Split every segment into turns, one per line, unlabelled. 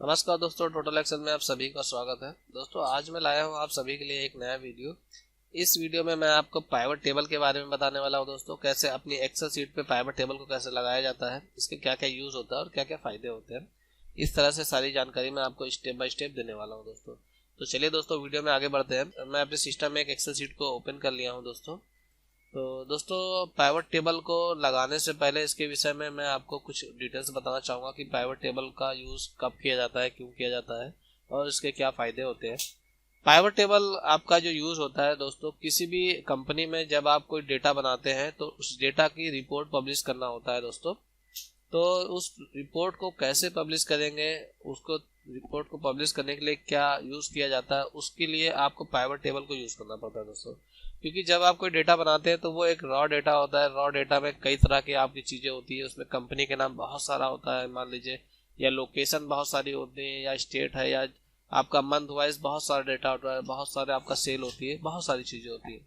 नमस्कार दोस्तों, total Excel में आप सभी का स्वागत है। दोस्तों आज मैं लाया हूँ आप सभी के लिए एक नया वीडियो। इस वीडियो में मैं आपको पाइवट टेबल के बारे में बताने वाला हूँ। दोस्तों कैसे अपनी एक्सेल सीट पे पाइवट टेबल को कैसे लगाया जाता है, इसके क्या क्या यूज होता है और क्या क्या फायदे होते हैं, इस तरह से सारी जानकारी मैं आपको स्टेप बाय स्टेप देने वाला हूँ दोस्तों। तो चलिए दोस्तों वीडियो में आगे बढ़ते हैं। मैं अपने सिस्टम में एक एक्सेल सीट को ओपन कर लिया हूँ दोस्तों। तो दोस्तों पाइवट टेबल को लगाने से पहले इसके विषय में मैं आपको कुछ डिटेल्स बताना चाहूँगा कि पाइवट टेबल का यूज़ कब किया जाता है, क्यों किया जाता है और इसके क्या फ़ायदे होते हैं। पाइवट टेबल आपका जो यूज़ होता है दोस्तों, किसी भी कंपनी में जब आप कोई डेटा बनाते हैं तो उस डेटा की रिपोर्ट पब्लिश करना होता है दोस्तों। तो उस रिपोर्ट को कैसे पब्लिश करेंगे, उसको रिपोर्ट को पब्लिश करने के लिए क्या यूज़ किया जाता है, उसके लिए आपको पाइवट टेबल को यूज़ करना पड़ता है दोस्तों। क्योंकि जब आप कोई डेटा बनाते हैं तो वो एक रॉ डेटा होता है। रॉ डेटा में कई तरह की आपकी चीज़ें होती है, उसमें कंपनी के नाम बहुत सारा होता है मान लीजिए, या लोकेशन बहुत सारी होती है, या स्टेट है, या आपका मंथ वाइज बहुत सारा डेटा होता है, बहुत सारे आपका सेल होती है, बहुत सारी चीज़ें होती है।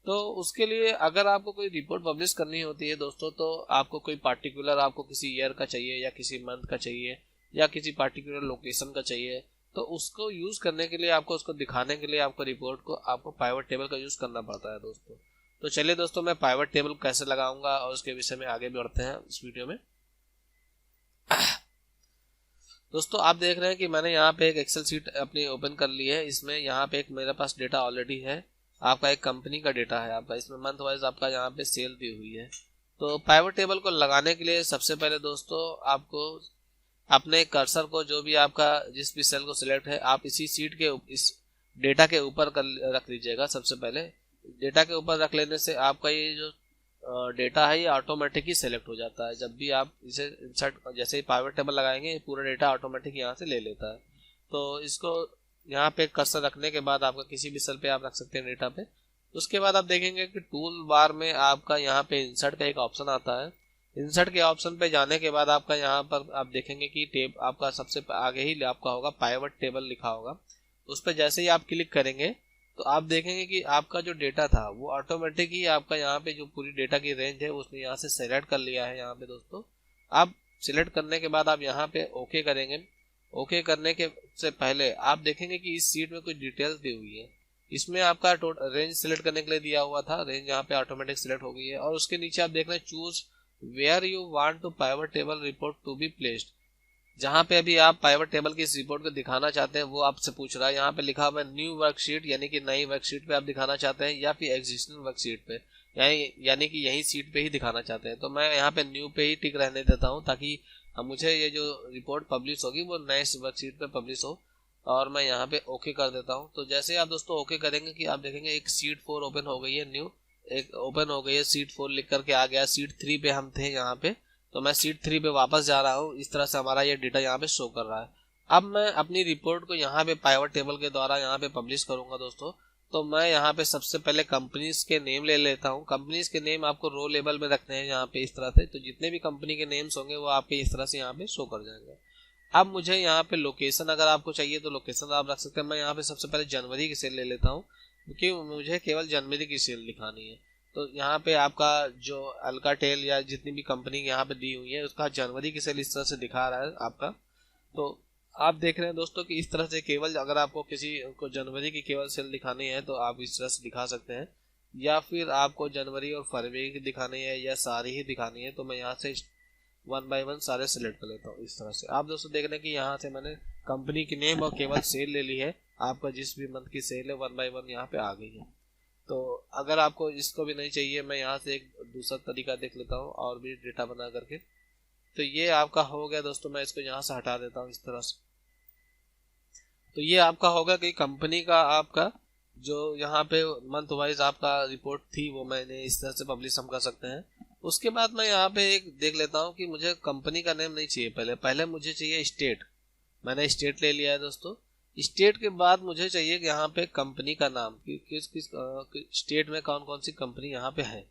तो उसके लिए अगर आपको कोई रिपोर्ट पब्लिश करनी होती है दोस्तों, तो आपको कोई पार्टिकुलर, आपको किसी ईयर का चाहिए या किसी मंथ का चाहिए या किसी पार्टिकुलर लोकेशन का चाहिए, तो उसको यूज़ करने के लिए, आपको उसको दिखाने के लिए, आपको रिपोर्ट को आपको पाइवट टेबल का यूज़ करना पड़ता है दोस्तों। तो चलिए दोस्तों, मैं पाइवट टेबल कैसे लगाऊंगा और उसके विषय में आगे बढ़ते हैं इस वीडियो में। दोस्तों आप देख रहे हैं कि मैंने यहाँ पे एक एक्सेल सीट अपनी ओपन कर ली है। इसमें यहाँ पे एक मेरे पास डेटा ऑलरेडी है, आपका एक कंपनी का डेटा है आपका। इसमें मंथ वाइज आपका यहाँ पे सेल दी हुई है। तो पाइवट टेबल को लगाने के लिए सबसे पहले दोस्तों आपको अपने कर्सर को, जो भी आपका जिस भी सेल को सिलेक्ट है, आप इसी सीट के इस डेटा के ऊपर कर रख लीजिएगा। सबसे पहले डेटा के ऊपर रख लेने से आपका ये जो डेटा है ये ऑटोमेटिक ही सेलेक्ट हो जाता है। जब भी आप इसे इंसर्ट, जैसे ही पाइवट टेबल लगाएंगे, पूरा डेटा ऑटोमेटिक यहाँ से ले लेता है। तो इसको यहाँ पे कर्सर रखने के बाद आपका किसी भी सेल पे आप रख सकते हैं डेटा पे। उसके बाद आप देखेंगे कि टूल बार में आपका यहाँ पे इंसर्ट का एक ऑप्शन आता है। इंसर्ट के ऑप्शन पे जाने के बाद आपका यहाँ पर आप देखेंगे कि टेब आपका सबसे आगे ही आपका होगा पाइवट टेबल लिखा होगा। उस पर जैसे ही आप क्लिक करेंगे तो आप देखेंगे कि आपका जो डेटा था वो ऑटोमेटिक ही आपका यहाँ पे जो पूरी डेटा की रेंज है उसने यहाँ से सेलेक्ट कर लिया है। यहाँ पे दोस्तों आप सिलेक्ट करने के बाद आप यहाँ पे ओके करेंगे। ओके करने के से पहले आप देखेंगे कि इस सीट में कुछ डिटेल्स दी हुई है। इसमें आपका रेंज सिलेक्ट करने के लिए दिया हुआ था, रेंज यहाँ पे ऑटोमेटिक सिलेक्ट हो गई है। और उसके नीचे आप देख रहे हैं choose where you want to pivot table report to be placed. जहाँ पे अभी आप पाइवट टेबल की इस रिपोर्ट को दिखाना चाहते हैं वो आपसे पूछ रहा है। यहाँ पे लिखा हुआ है न्यू वर्कशीट, यानी कि नई वर्कशीट पे आप दिखाना चाहते हैं, या फिर एग्जिस्टिंग वर्कशीट पे, यानी कि यही सीट पे ही दिखाना चाहते हैं। तो मैं यहाँ पे न्यू पे ही टिक रहने देता हूँ, ताकि मुझे ये जो रिपोर्ट पब्लिश होगी वो नए वर्कशीट पे पब्लिश हो। और मैं यहाँ पे ओके कर देता हूँ। तो जैसे आप दोस्तों ओके करेंगे कि आप देखेंगे एक सीट 4 ओपन हो गई है, न्यू एक ओपन हो गई है, सीट 4 लिख करके आ गया। सीट 3 पे हम थे यहाँ पे, तो मैं सीट 3 पे वापस जा रहा हूँ। इस तरह से हमारा ये डेटा यहाँ पे शो कर रहा है। अब मैं अपनी रिपोर्ट को यहाँ पे पाइवट टेबल के द्वारा यहाँ पे पब्लिश करूंगा दोस्तों। तो मैं यहाँ पे सबसे पहले कंपनीज के नेम ले लेता हूँ। कंपनीज के नेम आपको रो लेवल में रखने हैं यहाँ पे इस तरह से। तो जितने भी कंपनी के नेम्स होंगे वो आपके इस तरह से यहाँ पे शो कर जाएंगे। अब मुझे यहाँ पे लोकेशन अगर आपको चाहिए तो लोकेशन आप रख सकते हैं। मैं यहाँ पे सबसे पहले जनवरी की सेल ले लेता हूँ, क्योंकि मुझे केवल जनवरी की सेल दिखानी है। तो यहाँ पे आपका जो अल्काटेल या जितनी भी कंपनी यहाँ पे दी हुई है उसका जनवरी की सेल इस तरह से दिखा रहा है आपका। तो आप देख रहे हैं दोस्तों कि इस तरह से केवल अगर आपको किसी को जनवरी की केवल सेल दिखानी है तो आप इस तरह से दिखा सकते हैं, या फिर आपको जनवरी और फरवरी की दिखानी है या सारी ही दिखानी है तो मैं यहाँ से 1 बाय 1 सारे सिलेक्ट कर लेता हूँ। इस तरह से आप दोस्तों देख रहे हैं कि यहाँ से मैंने कंपनी की नेम और केवल सेल ले ली है। आपका जिस भी मंथ की सेल है 1 बाय 1 यहाँ पे आ गई है। तो अगर आपको इसको भी नहीं चाहिए, मैं यहाँ से एक दूसरा तरीका देख लेता हूँ और भी डेटा बना करके। तो ये आपका हो गया दोस्तों, मैं इसको यहाँ से हटा देता हूँ इस तरह से। तो ये आपका होगा कि कंपनी का आपका जो यहाँ पे मंथ वाइज आपका रिपोर्ट थी वो मैंने इस तरह से पब्लिश हम कर सकते हैं। उसके बाद मैं यहाँ पे एक देख लेता हूँ कि मुझे कंपनी का नेम नहीं चाहिए, पहले मुझे चाहिए स्टेट। मैंने स्टेट ले लिया है दोस्तों। स्टेट के बाद मुझे चाहिए कि यहाँ पे कंपनी का नाम, कि किस किस स्टेट में कौन कौन सी कंपनी यहाँ पे है,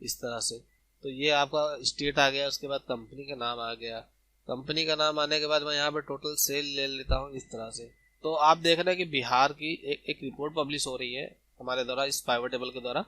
इस तरह से। तो ये आपका स्टेट आ गया। उसके बाद कंपनी का नाम आ गया। कंपनी का नाम आने के बाद मैं यहाँ पे टोटल सेल ले लेता हूँ इस तरह से। तो आप देख रहे हैं कि बिहार की एक रिपोर्ट पब्लिश हो रही है हमारे द्वारा, इस पाइवट टेबल के द्वारा,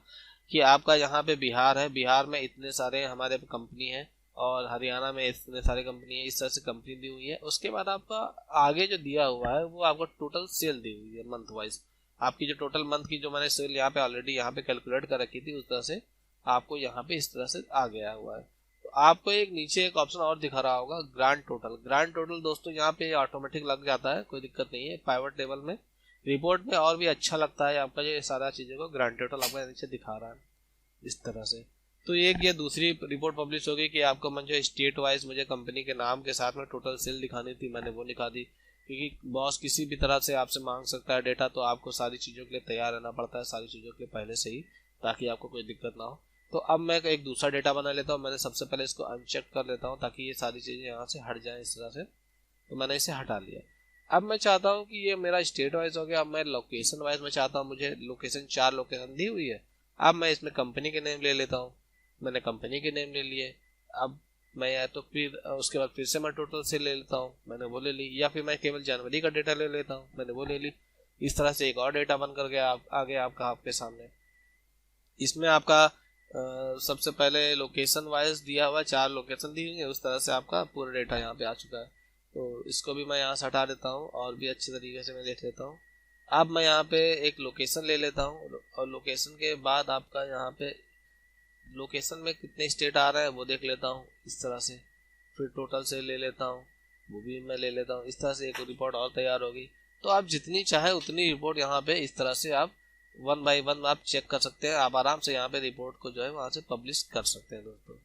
कि आपका यहाँ पे बिहार है, बिहार में इतने सारे हमारे कंपनी है। और हरियाणा में इतने सारे कंपनी है, इस तरह से कंपनी दी हुई है। उसके बाद आपका आगे जो दिया हुआ है वो आपको टोटल सेल दी हुई है मंथ वाइज। आपकी जो टोटल मंथ की जो मैंने सेल यहाँ पे ऑलरेडी यहाँ पे कैलकुलेट कर रखी थी, उस तरह से आपको यहाँ पे इस तरह से आ गया हुआ है। तो आपको एक नीचे एक ऑप्शन और दिखा रहा होगा ग्रांड टोटल। ग्रांड टोटल दोस्तों यहाँ पे ऑटोमेटिक लग जाता है, कोई दिक्कत नहीं है। पाइवट टेबल में रिपोर्ट में और भी अच्छा लगता है आपका ये सारा चीज़ों को ग्रांड टोटल आपका नीचे दिखा रहा है इस तरह से। तो एक ये दूसरी रिपोर्ट पब्लिश हो गई कि आपको मैं जो स्टेट वाइज मुझे कंपनी के नाम के साथ में टोटल सेल दिखानी थी, मैंने वो दिखा दी। क्योंकि बॉस किसी भी तरह से आपसे मांग सकता है डेटा, तो आपको सारी चीज़ों के लिए तैयार रहना पड़ता है, सारी चीज़ों के लिए पहले से ही, ताकि आपको कोई दिक्कत ना हो। तो अब मैं एक दूसरा डेटा बना लेता हूँ। मैंने सबसे पहले इसको अनचेक कर लेता हूँ ताकि ये सारी चीज़ें यहाँ से हट जाएँ इस तरह से। तो मैंने इसे हटा लिया। अब मैं चाहता हूँ कि ये मेरा स्टेट वाइज हो गया। अब मैं लोकेशन वाइज में चाहता हूँ, मुझे लोकेशन 4 लोकेशन दी हुई है। अब मैं इसमें कंपनी के नेम ले लेता हूँ। मैंने कंपनी के नेम ले लिए। अब मैं या तो फिर उसके बाद फिर से मैं टोटल से ले लेता हूँ, मैंने वो ले ली। या फिर मैं केवल जनवरी का डेटा ले लेता हूँ, मैंने वो ले ली। इस तरह से एक और डेटा बन कर गया आ गया आपका आपके सामने। इसमें आपका सबसे पहले लोकेशन वाइज दिया हुआ 4 लोकेशन दी हुई है, उस तरह से आपका पूरा डेटा यहाँ पे आ चुका है। तो इसको भी मैं यहाँ से हटा देता हूँ और भी अच्छे तरीके से मैं देख लेता हूँ। अब मैं यहाँ पे एक लोकेशन ले लेता हूँ और लोकेशन के बाद आपका यहाँ पे लोकेशन में कितने स्टेट आ रहे हैं वो देख लेता हूँ इस तरह से। फिर टोटल से ले लेता हूँ, वो भी मैं ले लेता हूँ। इस तरह से एक रिपोर्ट और तैयार होगी। तो आप जितनी चाहे उतनी रिपोर्ट यहाँ पे इस तरह से आप 1 बाय 1 आप चेक कर सकते हैं। आप आराम से यहाँ पे रिपोर्ट को जो है वहाँ से पब्लिश कर सकते हैं दोस्तों।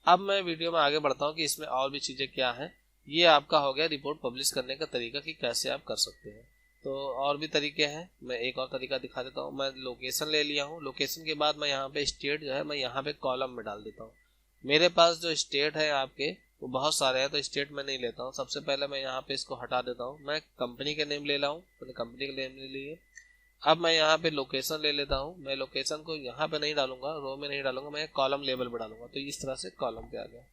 अब मैं वीडियो में आगे बढ़ता हूँ कि इसमें और भी चीज़ें क्या हैं। ये आपका हो गया रिपोर्ट पब्लिश करने का तरीका कि कैसे आप कर सकते हैं। तो और भी तरीके हैं, मैं एक और तरीका दिखा देता हूँ। मैं लोकेशन ले लिया हूँ। लोकेशन के बाद मैं यहाँ पे स्टेट जो है मैं यहाँ पे कॉलम में डाल देता हूँ। मेरे पास जो स्टेट है आपके वो बहुत सारे हैं, तो स्टेट में नहीं लेता हूँ। सबसे पहले मैं यहाँ पे इसको हटा देता हूँ। मैं कंपनी के नेम ले रहा हूँ, मैंने कंपनी के नेम ले लिए। अब मैं यहाँ पे लोकेशन ले लेता हूँ। मैं लोकेशन को यहाँ पे नहीं डालूंगा, रो में नहीं डालूंगा, मैं कॉलम लेवल पे डालूंगा। तो इस तरह से कॉलम पे आ गया।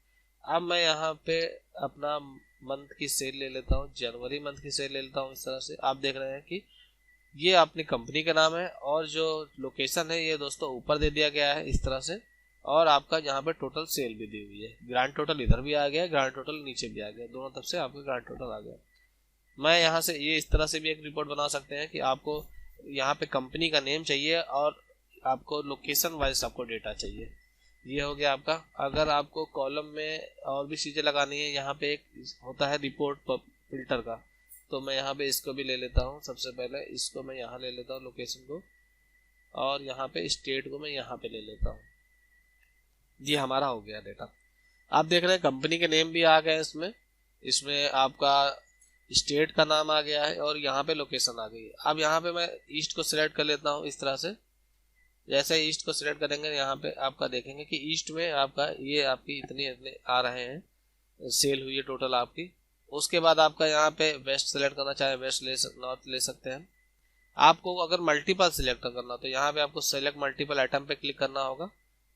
अब मैं यहाँ पे अपना मंथ की सेल ले लेता हूँ, जनवरी मंथ की सेल ले लेता हूँ। इस तरह से आप देख रहे हैं कि ये अपनी कंपनी का नाम है और जो लोकेशन है ये दोस्तों ऊपर दे दिया गया है इस तरह से। और आपका यहाँ पे टोटल सेल भी दी हुई है। ग्रांड टोटल इधर भी आ गया, ग्रांड टोटल नीचे भी आ गया, दोनों तरफ से आपका ग्रांड टोटल आ गया। मैं यहाँ से ये इस तरह से भी एक रिपोर्ट बना सकते हैं कि आपको यहाँ पे कंपनी का नेम चाहिए और आपको लोकेशन वाइज आपको डेटा चाहिए। ये हो गया आपका। अगर आपको कॉलम में और भी चीज़ें लगानी है, यहाँ पे एक होता है रिपोर्ट फिल्टर का, तो मैं यहाँ पे इसको भी ले लेता हूँ। सबसे पहले इसको मैं यहाँ ले लेता हूँ लोकेशन को, और यहाँ पे स्टेट को मैं यहाँ पे ले लेता हूँ। ये हमारा हो गया डेटा। आप देख रहे हैं कंपनी के नेम भी आ गए इसमें। इसमें आपका स्टेट का नाम आ गया है और यहाँ पे लोकेशन आ गई है। अब यहाँ पे मैं ईस्ट को सिलेक्ट कर लेता हूँ इस तरह से। जैसे ईस्ट को सिलेक्ट करेंगे यहाँ पे आपका देखेंगे कि ईस्ट में आपका ये आपकी इतने इतने आ रहे हैं, सेल हुई है टोटल आपकी। उसके बाद आपका यहाँ पे वेस्ट सेलेक्ट करना चाहे वेस्ट नॉर्थ ले सकते हैं। आपको अगर मल्टीपल सिलेक्ट करना तो यहाँ पे आपको सेलेक्ट मल्टीपल आइटम पे क्लिक करना होगा।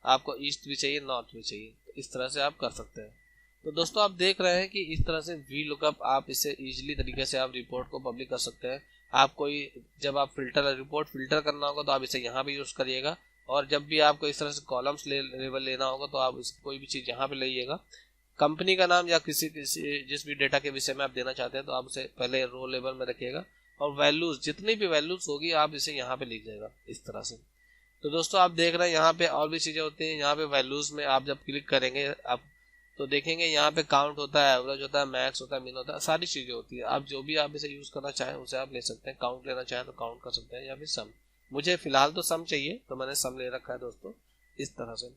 आपको ईस्ट भी चाहिए, नॉर्थ भी चाहिए, तो इस तरह से आप कर सकते हैं। तो दोस्तों आप देख रहे हैं कि इस तरह से वी लुकअप आप इसे इजीली तरीके से आप रिपोर्ट को पब्लिक कर सकते हैं। आप कोई जब आप रिपोर्ट फिल्टर करना होगा तो आप इसे यहाँ पे यूज़ करिएगा। और जब भी आपको इस तरह से कॉलम्स लेवल लेना होगा तो आप कोई भी चीज़ यहाँ पे लाइएगा। कंपनी का नाम या किसी जिस भी डेटा के विषय में आप देना चाहते हैं तो आप उसे पहले रो लेवल में रखिएगा। और वैल्यूज जितनी भी वैल्यूज होगी आप इसे यहाँ पे लिख जाएगा इस तरह से। तो दोस्तों आप देख रहे हैं यहाँ पे और भी चीज़ें होती हैं। यहाँ पे वैल्यूज में आप जब क्लिक करेंगे आप तो देखेंगे यहाँ पे काउंट होता है, एवरेज होता है, मैक्स होता है, मिन होता है, सारी चीज़ें होती है। आप जो भी आप इसे यूज़ करना चाहें उसे आप ले सकते हैं। काउंट लेना चाहें तो काउंट कर सकते हैं या फिर सम। मुझे फिलहाल तो सम चाहिए तो मैंने सम ले रखा है दोस्तों इस तरह से।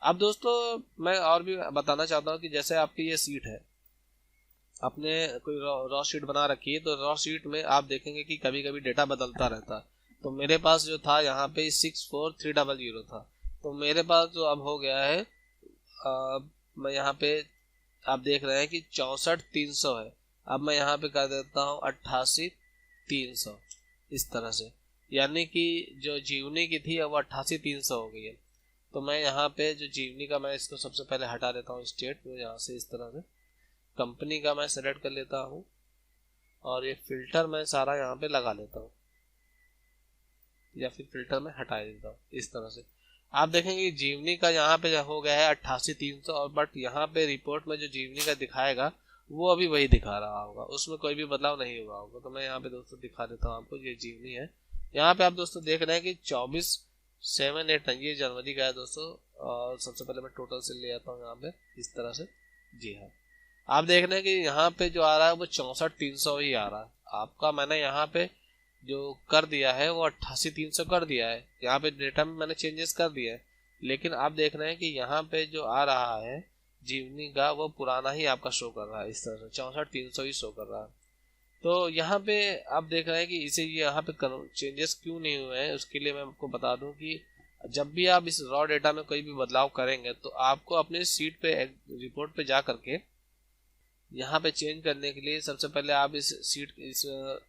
अब दोस्तों मैं और भी बताना चाहता हूँ कि जैसे आपकी ये सीट है, आपने कोई रॉ शीट बना रखी है, तो रॉ शीट में आप देखेंगे कि कभी कभी डेटा बदलता रहता है। तो मेरे पास जो था यहाँ पे 64300 था, तो मेरे पास जो अब हो गया है मैं यहाँ पे आप देख रहे हैं कि 64,300 है। अब मैं यहाँ पे कर देता हूँ 88,300 इस तरह से। यानी कि जो जीवनी की थी वो 88,300 हो गई है। तो मैं यहाँ पे जो जीवनी का मैं इसको सबसे पहले हटा देता हूँ स्टेट को यहाँ से इस तरह से। कंपनी का मैं सेलेक्ट कर लेता हूँ और ये फिल्टर मैं सारा यहाँ पे लगा लेता हूँ या फिर फिल्टर में हटा देता हूँ इस तरह से। आप देखेंगे जीवनी का यहाँ पे हो गया है 88,300, और बट यहाँ पे रिपोर्ट में जो जीवनी का दिखाएगा वो अभी वही दिखा रहा होगा, उसमें कोई भी बदलाव नहीं हुआ होगा। तो मैं यहाँ पे दोस्तों दिखा देता हूँ आपको, ये जीवनी है। यहाँ पे आप दोस्तों देख रहे हैं कि 24,789 ये जनवरी का है दोस्तों। और सबसे पहले मैं टोटल से ले आता हूँ यहाँ पे इस तरह से। जी हाँ, आप देख रहे हैं कि यहाँ पे जो आ रहा है वो 64,300 ही आ रहा है आपका। मैंने यहाँ पे जो कर दिया है वो 88,300 कर दिया है, यहाँ पे डेटा में मैंने चेंजेस कर दिया है। लेकिन आप देख रहे हैं कि यहाँ पे जो आ रहा है जीवनी का वो पुराना ही आपका शो कर रहा है, इस तरह से 64,300 ही शो कर रहा है। तो यहाँ पे आप देख रहे हैं कि इसे यहाँ पे चेंजेस क्यों नहीं हुए हैं, उसके लिए मैं आपको बता दूं कि जब भी आप इस रॉ डेटा में कोई भी बदलाव करेंगे तो आपको अपने सीट पे रिपोर्ट पे जा करके यहाँ पे चेंज करने के लिए सबसे पहले आप इस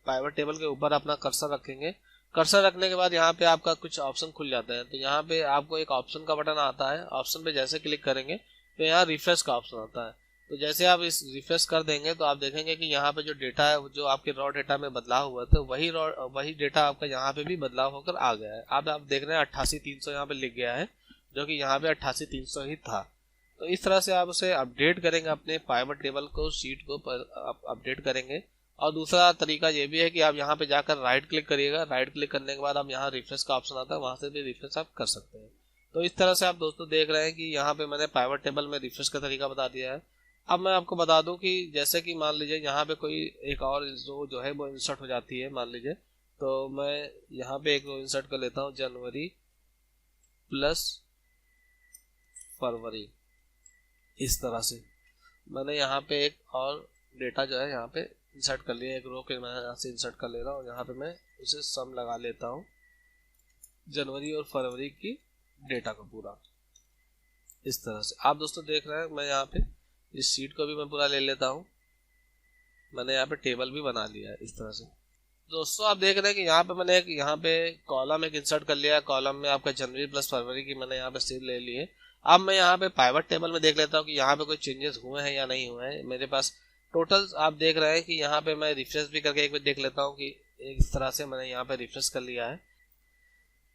पाइवट टेबल के ऊपर अपना कर्सर रखेंगे। कर्सर रखने के बाद यहाँ पे आपका कुछ ऑप्शन खुल जाता है। तो यहाँ पे आपको एक ऑप्शन का बटन आता है, ऑप्शन पे जैसे क्लिक करेंगे तो यहाँ रिफ्रेश का ऑप्शन आता है। तो जैसे आप इस रिफ्रेश कर देंगे तो आप देखेंगे कि यहाँ पे जो डेटा है, जो आपके रॉ डेटा में बदलाव हुआ था, वही डेटा आपका यहाँ पे भी बदलाव होकर आ गया है। आप देख रहे हैं 88,300 यहाँ पे लिख गया है, जो कि यहाँ पे 88,300 ही था। तो इस तरह से आप उसे अपडेट करेंगे, अपने पाइवट टेबल को, सीट को अपडेट करेंगे। और दूसरा तरीका ये भी है कि आप यहाँ पे जाकर राइट क्लिक करिएगा। राइट क्लिक करने के बाद आप यहाँ रिफ्रेश का ऑप्शन आता है, वहां से भी रिफ्रेश आप कर सकते हैं। तो इस तरह से आप दोस्तों देख रहे हैं कि यहाँ पे मैंने पाइवट टेबल में रिफ्रेश का तरीका बता दिया है। अब मैं आपको बता दूं कि जैसे कि मान लीजिए यहाँ पे कोई एक और जो है वो इंसर्ट हो जाती है, मान लीजिए। तो मैं यहाँ पे एक रो इंसर्ट कर लेता हूँ, जनवरी प्लस फरवरी। इस तरह से मैंने यहाँ पे एक और डेटा जो है यहाँ पे इंसर्ट कर लिया, एक रो के मैं यहाँ से इंसर्ट कर ले रहा हूँ। यहाँ पे मैं उसे सम लगा लेता हूँ जनवरी और फरवरी की डेटा का पूरा। इस तरह से आप दोस्तों देख रहे हैं, मैं यहाँ पे इस सीट को भी मैं पूरा ले लेता हूँ। मैंने यहाँ पे टेबल भी बना लिया है इस तरह से। दोस्तों आप देख रहे हैं कि यहाँ पे मैंने एक यहाँ पे कॉलम एक इंसर्ट कर लिया है। कॉलम में आपका जनवरी प्लस फरवरी की मैंने यहाँ पे सीट ले ली है। अब मैं यहाँ पे पाइवट टेबल में देख लेता हूँ कि यहाँ पे कोई चेंजेस हुए हैं या नहीं हुए हैं। मेरे पास टोटल आप देख रहे हैं कि यहाँ पे मैं रिफ्रेश भी करके एक बार देख लेता हूँ कि इस तरह से मैंने यहाँ पे रिफ्रेश कर लिया है।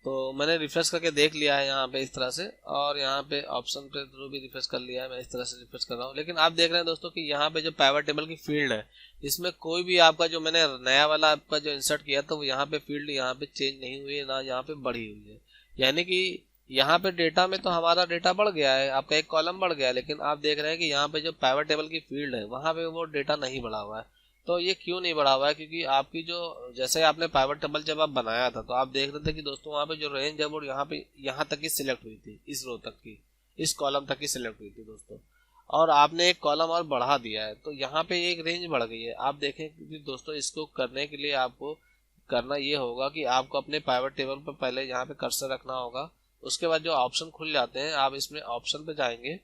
तो मैंने रिफ्रेश करके देख लिया है यहाँ पे इस तरह से, और यहाँ पे ऑप्शन पे थ्रू भी रिफ्रेश कर लिया है। मैं इस तरह से रिफ्रेश कर रहा हूँ। लेकिन आप देख रहे हैं दोस्तों कि यहाँ पे जो पाइवट टेबल की फील्ड है, इसमें कोई भी आपका जो मैंने नया वाला आपका जो इंसर्ट किया था वो यहाँ पे फील्ड यहाँ पे चेंज नहीं हुई है, ना यहाँ पे बढ़ी हुई है। यानी कि यहाँ पे डेटा में तो हमारा डेटा बढ़ गया है, आपका एक कॉलम बढ़ गया, लेकिन आप देख रहे हैं कि यहाँ पे जो पाइवट टेबल की फील्ड है वहाँ पे वो डेटा नहीं बढ़ा हुआ है। तो ये क्यों नहीं बढ़ा हुआ है? क्योंकि आपकी जो जैसे आपने पाइवट टेबल जब आप बनाया था तो आप देख रहे थे कि दोस्तों वहाँ पे जो रेंज है वो यहाँ तक की सिलेक्ट हुई थी, इस रो तक की, इस कॉलम तक की सिलेक्ट हुई थी दोस्तों। और आपने एक कॉलम और बढ़ा दिया है तो यहाँ पे एक रेंज बढ़ गई है। आप देखें कि दोस्तों इसको करने के लिए आपको करना ये होगा कि आपको अपने पाइवट टेबल पर पहले यहाँ पे कर्सर रखना होगा। उसके बाद जो ऑप्शन खुल जाते हैं, आप इसमें ऑप्शन पे जाएंगे।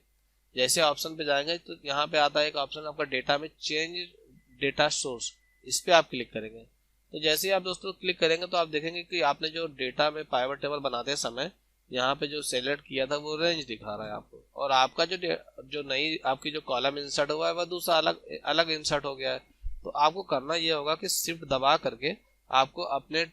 जैसे ऑप्शन पे जाएंगे तो यहाँ पे आता है एक ऑप्शन आपका डेटा में, चेंज डेटा सोर्स। इस पे आप क्लिक करेंगे। तो जैसे ही आप दोस्तों क्लिक करेंगे तो आप देखेंगे कि आपने जो डेटा में पाइवट टेबल बनाते समय यहाँ पे जो सेलेक्ट किया था वो रेंज दिखा रहा है आपको, और आपका जो नई आपकी जो कॉलम इंसर्ट हुआ है वह दूसरा अलग इंसर्ट हो गया है। तो आपको करना ये होगा कि शिफ्ट दबा करके आपको अपने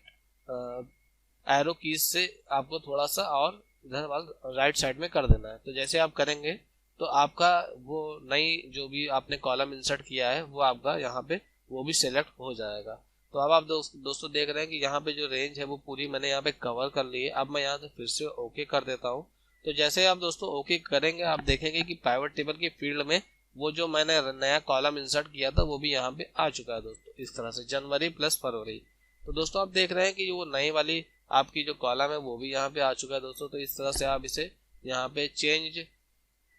एरो कीज से आपको थोड़ा सा और इधर वाला राइट साइड में कर देना है। तो जैसे आप करेंगे तो आपका वो नई जो भी आपने कॉलम इंसर्ट किया है वो आपका यहाँ पे वो भी सिलेक्ट हो जाएगा। तो अब आप दोस्तों देख रहे हैं कि यहाँ पे जो रेंज है वो पूरी मैंने यहाँ पे कवर कर ली है। अब मैं यहाँ से फिर से ओके कर देता हूँ। तो जैसे आप दोस्तों ओके करेंगे आप देखेंगे कि पाइवट टेबल की फील्ड में वो जो मैंने नया कॉलम इंसर्ट किया था वो भी यहाँ पे आ चुका है दोस्तों, इस तरह से जनवरी प्लस फरवरी। तो दोस्तों आप देख रहे हैं कि वो नई वाली आपकी जो कॉलम है वो भी यहाँ पे आ चुका है दोस्तों। तो इस तरह से आप इसे यहाँ पे चेंज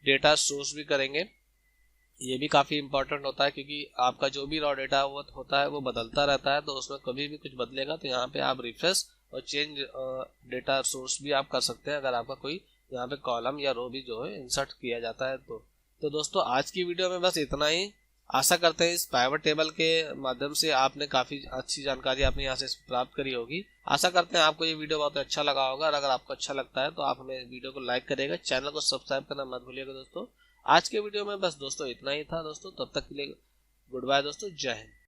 डेटा सोर्स भी करेंगे। ये भी काफ़ी इंपॉर्टेंट होता है क्योंकि आपका जो भी रॉ डेटा होता है वो बदलता रहता है। तो उसमें कभी भी कुछ बदलेगा तो यहाँ पे आप रिफ्रेश और चेंज डेटा सोर्स भी आप कर सकते हैं, अगर आपका कोई यहाँ पे कॉलम या रो भी जो है इंसर्ट किया जाता है। तो दोस्तों आज की वीडियो में बस इतना ही। आशा करते हैं इस पाइवट टेबल के माध्यम से आपने काफ़ी अच्छी जानकारी आपने यहाँ से प्राप्त करी होगी। आशा करते हैं आपको ये वीडियो बहुत अच्छा लगा होगा, और अगर आपको अच्छा लगता है तो आप हमें वीडियो को लाइक करेगा, चैनल को सब्सक्राइब करना मत भूलिएगा दोस्तों। आज के वीडियो में बस दोस्तों इतना ही था दोस्तों, तब तक के लिए गुड बाय दोस्तों, जय हिंद।